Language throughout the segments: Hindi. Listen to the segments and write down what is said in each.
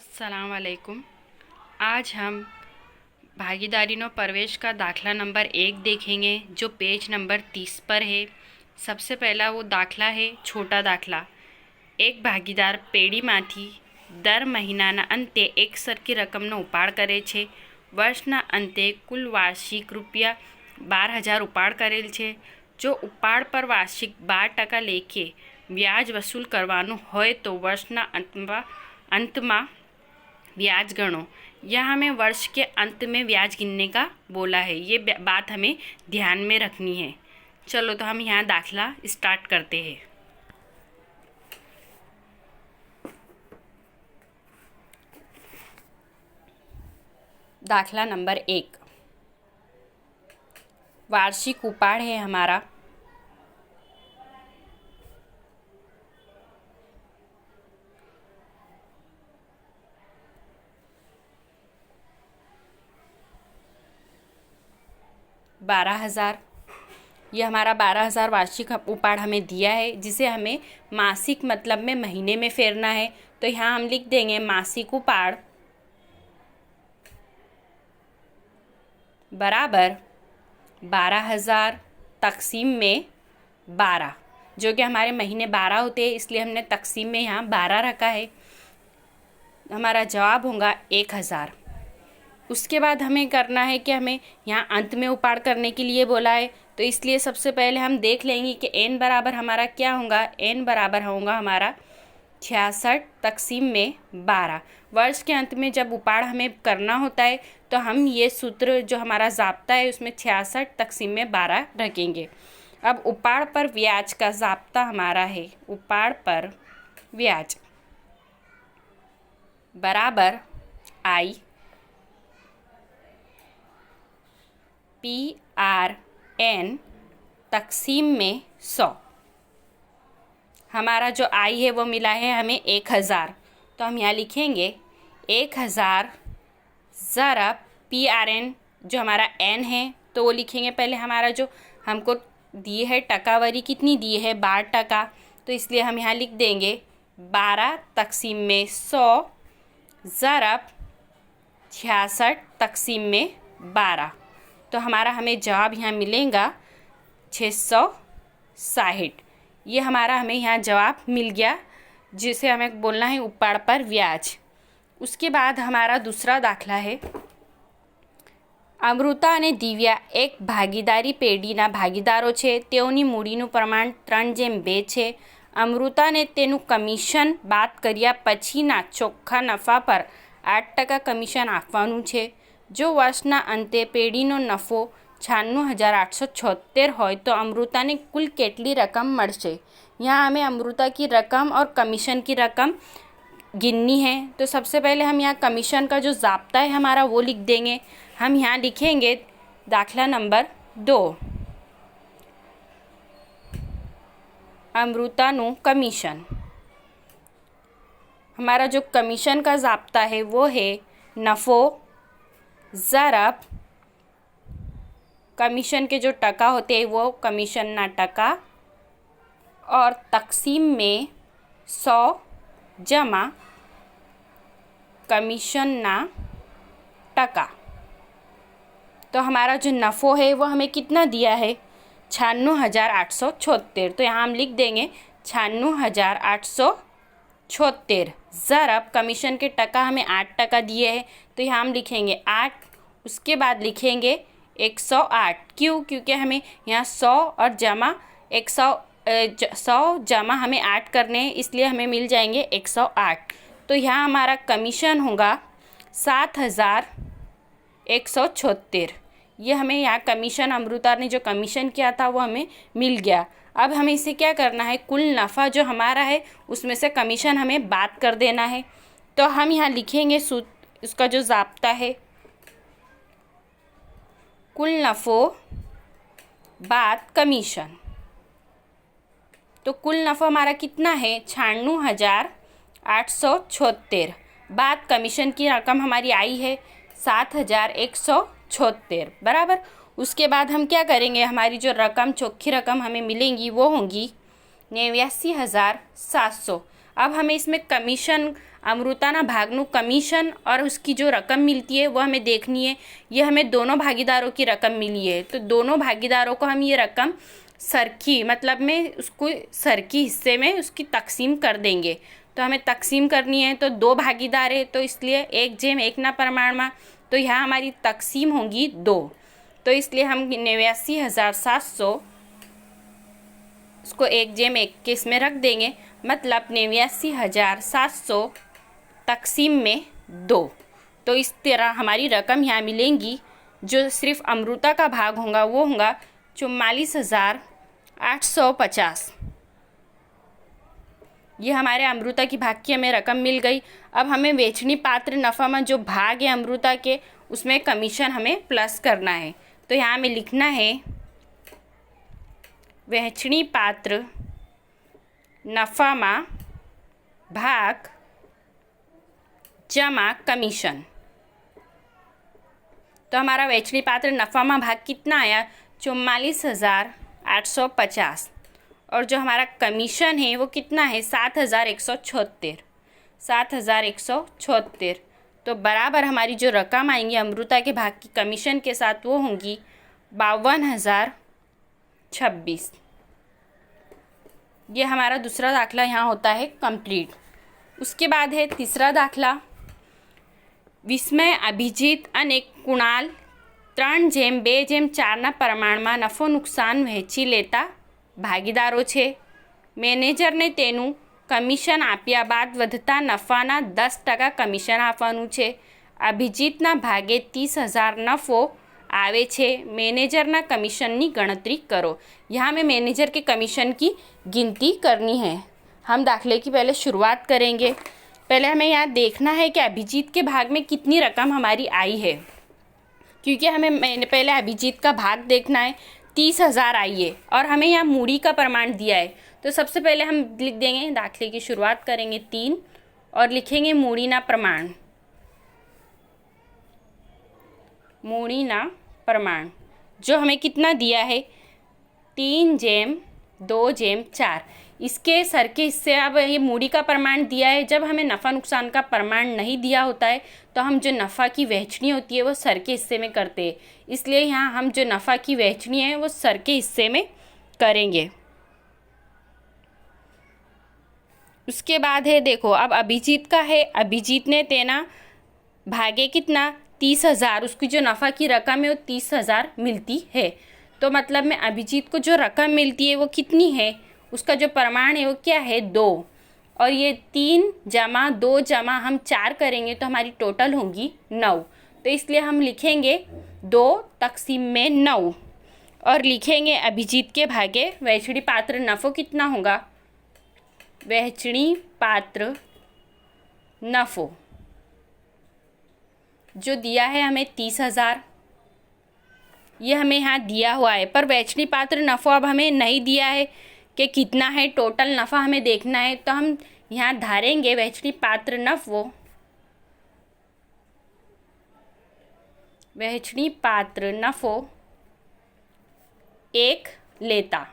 अस्सलाम वालेकुम। आज हम भागीदारी नो प्रवेश का दाखला नंबर 1 देखेंगे जो पेज नंबर 30 पर है। सबसे पहला वो दाखला है छोटा दाखला। एक भागीदार પેઢીમાંથી દર મહિનાના અંતે એક સરખી રકમનો ઉપાડ કરે છે। વર્ષના અંતે કુલ વાર્ષિક રૂપિયા 12,000 ઉપાડ કરેલ છે। જો ઉપાડ પર વાર્ષિક 12% લેખે વ્યાજ વસૂલ કરવાનું હોય તો વર્ષના अंतમાં ब्याज गणो। यह हमें वर्ष के अंत में ब्याज गिनने का बोला है। ये बात हमें ध्यान में रखनी है। चलो तो हम यहाँ दाखला स्टार्ट करते हैं। दाखला नंबर 1, वार्षिक उपाड़ है हमारा 12,000। यह हमारा 12,000 वार्षिक उपाड़ हमें दिया है, जिसे हमें मासिक मतलब में महीने में फेरना है। तो यहाँ हम लिख देंगे मासिक उपाड़ बराबर 12,000 तकसीम में 12, जो कि हमारे महीने 12 होते हैं, इसलिए हमने तकसीम में यहाँ 12 रखा है। हमारा जवाब होगा 1,000। उसके बाद हमें करना है कि हमें यहाँ अंत में उपाड़ करने के लिए बोला है, तो इसलिए सबसे पहले हम देख लेंगे कि n बराबर हमारा क्या होगा। n बराबर होगा हमारा 66 तकसीम में 12। वर्ष के अंत में जब उपाड़ हमें करना होता है तो हम ये सूत्र जो हमारा ज़ाब्ता है उसमें 66 तकसीम में 12 रखेंगे। अब उपाड़ पर ब्याज का ज़ाब्ता हमारा है, उपाड़ पर ब्याज बराबर I PRN तकसीम में 100। हमारा जो आई है वो मिला है हमें 1,000, तो हम यहाँ लिखेंगे 1,000 ज़रा PRN जो हमारा n है तो वो लिखेंगे। पहले हमारा जो हमको दिए है टकावारी कितनी दी है 12%, तो इसलिए हम यहाँ लिख देंगे 12 तकसीम में 100 ज़रा 66 तकसीम में 12। तो हमारा हमें जवाब यहाँ मिलेगा 660। ये हमारा हमें यहाँ जवाब मिल गया, जिसे हमें बोलना है उपाड़ पर ब्याज। उसके बाद हमारा दूसरा दाखला है। અમૃતા અને દિવ્યા એક ભાગીદારી પેઢીના ભાગીદારો છે। તેઓની મૂડીનું પ્રમાણ 3:2 છે। અમૃતાને તેનું કમિશન બાદ કર્યા પછીના ચોખ્ખા નફા પર 8% કમિશન આપવાનું છે। જો વર્ષના અંતે પેઢીનો નફો 96,876 હોય તો અમૃતાને કુલ કેટલી રકમ મળશે। यहाँ हमें अमृता की रकम और कमीशन की रकम गिननी है। तो सबसे पहले हम यहाँ कमीशन का जो ज़ाब्ता है हमारा वो लिख देंगे। हम यहाँ लिखेंगे दाखला नंबर 2, अमृतानु कमीशन। हमारा जो कमीशन का ज़ाब्ता है वो है नफ़ो ज़रब कमीशन के जो टका होते हैं वो कमीशन ना टका और तकसीम में 100 जमा कमीशन ना टका। तो हमारा जो नफ़ो है वो हमें कितना दिया है 96,876। तो यहाँ हम लिख देंगे 96,876 ज़रब कमीशन के टका हमें 8% दिए हैं, तो यहाँ हम लिखेंगे 8। उसके बाद लिखेंगे 108। क्यों? क्योंकि हमें यहाँ 100 और जमा 100 जमा हमें 8 करने हैं, इसलिए हमें मिल जाएंगे 108। तो यहाँ हमारा कमीशन होगा 7,176। ये हमें यहाँ कमीशन अमृता ने जो कमीशन किया था वो हमें मिल गया। अब हमें इसे क्या करना है, कुल नफ़ा जो हमारा है उसमें से कमीशन हमें बात कर देना है। तो हम यहाँ लिखेंगे उसका जो ज़ाब्ता है कुल नफ़ो बात कमीशन। तो कुल नफ़ा हमारा कितना है 96,876। बात कमीशन की रकम हमारी आई है 7,176 बराबर। उसके बाद हम क्या करेंगे, हमारी जो रकम चौखी रकम हमें मिलेंगी वो होंगी 89,700। अब हमें इसमें कमीशन अमृताना भागનું कमीशन और उसकी जो रकम मिलती है वो हमें देखनी है। ये हमें दोनों भागीदारों की रकम मिली है, तो दोनों भागीदारों को हम ये रकम सरखी मतलब में उसको सरखी हिस्से में उसकी तकसीम कर देंगे। तो हमें तकसीम करनी है, तो दो भागीदार है तो इसलिए 1/1 ना प्रमाण में, तो यहाँ हमारी तकसीम होगी 2। तो इसलिए हम 89,700 उसको 1/1 के इसमें रख देंगे, मतलब 89,700 तकसीम में 2। तो इस तरह हमारी रकम यहाँ मिलेंगी। जो सिर्फ अमृता का भाग होगा वो होगा 44,850। ये हमारे अमृता की भाग की हमें रकम मिल गई। अब हमें वेचनी पात्र नफ़ा में जो भाग है अमृता के उसमें कमीशन हमें प्लस करना है। तो यहाँ में लिखना है वहेंचणी पात्र नफ़ा में भाग जमा कमीशन। तो हमारा वहेंचणी पात्र नफ़ा में भाग कितना आया 44,850 और जो हमारा कमीशन है वो कितना है 7,176। तो बराबर हमारी जो रकम आएंगी अमृता के भाग की कमीशन के साथ वो होंगी 52,026। ये हमारा दूसरा दाखला यहाँ होता है कंप्लीट। उसके बाद है तीसरा दाखला। विस्मय, अभिजीत અને કુણાલ 3/2/4ના પ્રમાણમાં નફો નુકસાન વહેંચી લેતા ભાગીદારો છે। મેનેજરને તેનું કમિશન આપ્યા બાદ વધતા નફાના 10% કમિશન આપવાનું છે। અભિજીતના ભાગે 30,000 નફો आवे छे। मैनेजरना कमीशननी गणतरी करो। यहाँ में मैनेजर के कमीशन की गिनती करनी है। हम दाखले की पहले शुरुआत करेंगे। पहले हमें यहाँ देखना है कि अभिजीत के भाग में कितनी रकम हमारी आई है, क्योंकि मैंने पहले अभिजीत का भाग देखना है। 30,000 आई है और हमें यहाँ मूड़ी का प्रमाण दिया है। तो सबसे पहले हम लिख देंगे, दाखले की शुरुआत करेंगे 3 और लिखेंगे मूड़ीना प्रमाण। मूड़ीना प्रमाण जो हमें कितना दिया है 3/2/4। इसके सर के हिस्से अब ये मूड़ी का प्रमाण दिया है। जब हमें नफ़ा नुकसान का प्रमाण नहीं दिया होता है तो हम जो नफ़ा की वहेंचनी होती है वो सर के हिस्से में करते हैं। इसलिए यहाँ हम जो नफ़ा की वहेंचनी है वो सर के हिस्से में करेंगे। उसके बाद है देखो, अब अभिजीत का है। अभिजीत ने तेना भागे कितना 30,000, उसकी जो नफ़ा की रकम है वो 30,000 मिलती है। तो मतलब में अभिजीत को जो रकम मिलती है वो कितनी है, उसका जो प्रमाण है वो क्या है 2। और ये 3 जमा 2 जमा हम 4 करेंगे तो हमारी टोटल होगी 9। तो इसलिए हम लिखेंगे 2 तकसीम में 9 और लिखेंगे अभिजीत के भागे वहेंचणी पात्र नफ़ो कितना होगा। वहेंचणी पात्र नफ़ो जो दिया है हमें 30,000, ये हमें यहाँ दिया हुआ है। पर वहेंचणी पात्र नफ़ो अब हमें नहीं दिया है कि कितना है, टोटल नफ़ा हमें देखना है। तो हम यहाँ धारेंगे वहेंचणी पात्र नफ़ो, वहेंचणी पात्र नफ़ो 1 लेता।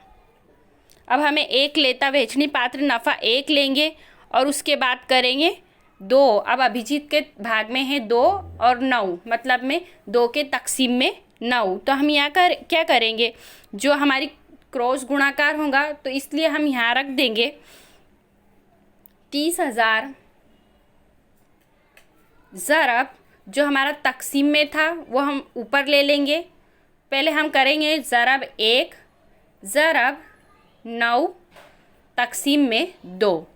अब हमें 1 लेता वहेंचणी पात्र नफ़ा 1 लेंगे और उसके बाद करेंगे 2। अब अभिजीत के भाग में है 2 और 9, मतलब में 2 के तकसीम में 9। तो हम यहाँ क्या करेंगे, जो हमारी क्रॉस गुणाकार होगा तो इसलिए हम यहाँ रख देंगे 30,000 ज़रब जो हमारा तकसीम में था वो हम ऊपर ले लेंगे। पहले हम करेंगे ज़रब 1 ज़रब 9 तकसीम में 2।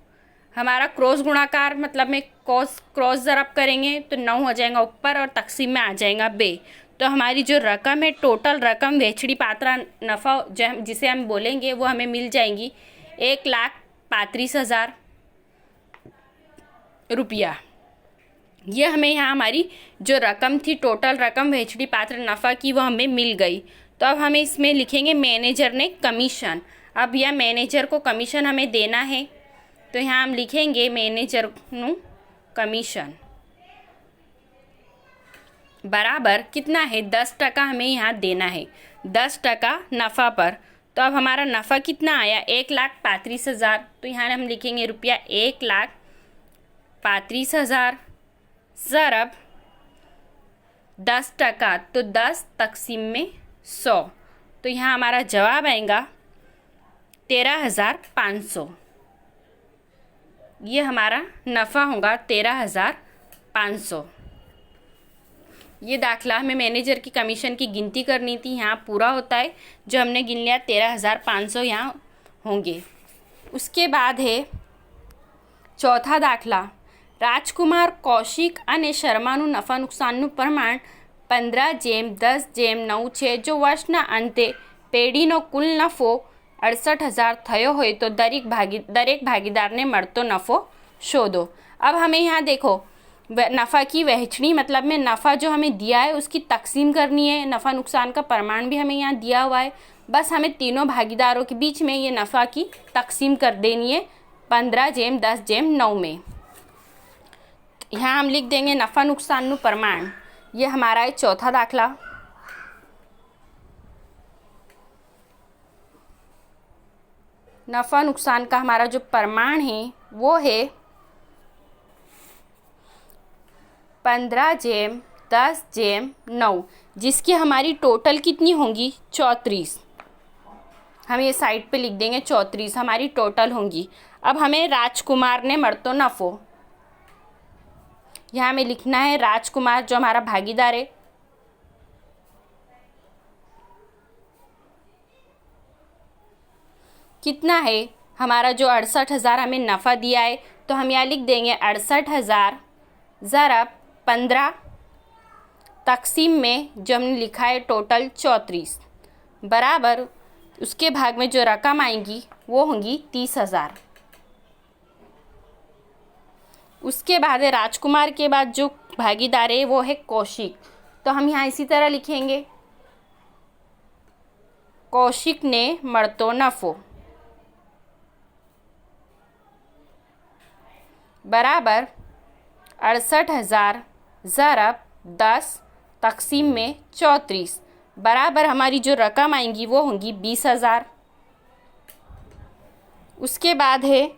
हमारा क्रॉस गुणाकार मतलब में क्रॉस ज़रब करेंगे तो 9 हो जाएगा ऊपर और तकसीम में आ जाएगा बे। तो हमारी जो रकम है, टोटल रकम वहेंचणी पात्र नफ़ा जिसे हम बोलेंगे वो हमें मिल जाएंगी 1,35,000 रुपया। ये हमें यहाँ हमारी जो रकम थी, टोटल रकम वहेंचणी पात्र नफ़ा की, वो हमें मिल गई। तो अब हमें इसमें लिखेंगे मैनेजर ने कमीशन। अब यह मैनेजर को कमीशन हमें देना है तो यहाँ हम लिखेंगे मैनेजर नु कमीशन बराबर कितना है 10% हमें यहाँ देना है, 10% नफ़ा पर। तो अब हमारा नफ़ा कितना आया 1,35,000। तो यहाँ हम लिखेंगे रुपया 1,35,000 35,000 ज़रब 10%, तो 10 तक़सीम में 100, तो यहाँ हमारा जवाब आएगा 13,500। ये हमारा नफ़ा होगा 13,500। ये दाखला हमें मैनेजर की कमीशन की गिनती करनी थी, यहाँ पूरा होता है, जो हमने गिन लिया 13,500 यहाँ होंगे। उसके बाद है चौथा दाखला, રાજકુમાર કૌશિક અને શર્માનું નફા નુકસાનનું પ્રમાણ 15/10/9 છે। જો વર્ષના અંતે પેઢીનો કુલ નફો 68,000 થયો હોય તો દરેક ભાગીદારને મળતો નફો शोधो। अब हमें यहाँ देखो नफ़ा की वहचनी मतलब में नफ़ा जो हमें दिया है उसकी तकसीम करनी है। नफ़ा नुकसान का प्रमाण भी हमें यहाँ दिया हुआ है, बस हमें तीनों भागीदारों के बीच में ये नफ़ा की तकसीम कर देनी है 15/10/9 में। यहाँ हम लिख देंगे नफ़ा नुकसानનું प्रमाण। ये हमारा है चौथा दाखला। नफ़ा नुकसान का हमारा जो प्रमाण है वो है 15/10/9, जिसकी हमारी टोटल कितनी होंगी 34। हम ये साइड पे लिख देंगे 34 हमारी टोटल होंगी। अब हमें राजकुमार ने मरतो नफ़ो, यहाँ हमें लिखना है राजकुमार जो हमारा भागीदार है, कितना है हमारा जो 68,000 हमें नफ़ा दिया है, तो हम यहाँ लिख देंगे 68,000 ज़रब 15 तक़सीम में जो हमने लिखा है टोटल 34 बराबर उसके भाग में जो रकम आएंगी वो होंगी 30,000। उसके बाद है राजकुमार के बाद जो भागीदार है वो है कौशिक, तो हम यहाँ इसी तरह लिखेंगे कौशिक ने मरतो नफ़ो बराबर 68,000 ज़रब 10 तक़सीम में 34 बराबर हमारी जो रकम आएंगी वो होंगी 20,000। उसके बाद है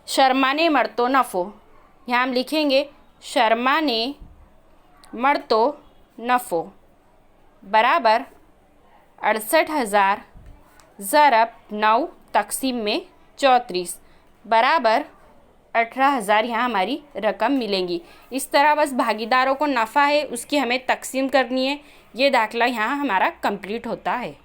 शर्मा ने मरतो नफ़ो, यहाँ हम लिखेंगे शर्मा ने मरतो नफ़ो बराबर 68,000 ज़रब 9 तक़सीम में 34 बराबर 18,000 यहाँ हमारी रकम मिलेंगी। इस तरह बस भागीदारों को नफ़ा है उसकी हमें तक़सीम करनी है। ये दाखला यहाँ हमारा कंप्लीट होता है।